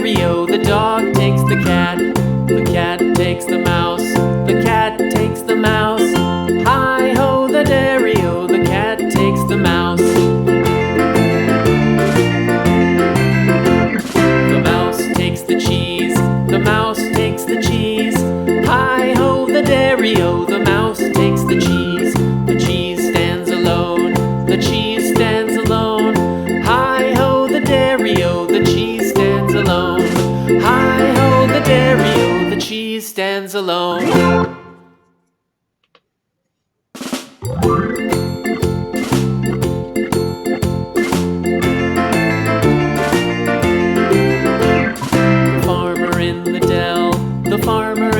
dairy-o. The dog takes the cat. The cat takes the mouse. The cat takes the mouse. Hi-ho, the dairy-o. The cat takes the mouse. The mouse takes the cheese. The mouse takes the cheese. Hi-ho, the dairy-o. The mouse takes the cheese. The cheese stands alone. The cheese stands alone. Hi-ho, the dairy-o. The cheese stands alone. Hi-ho, the dairy-o. The cheese stands alone. The farmer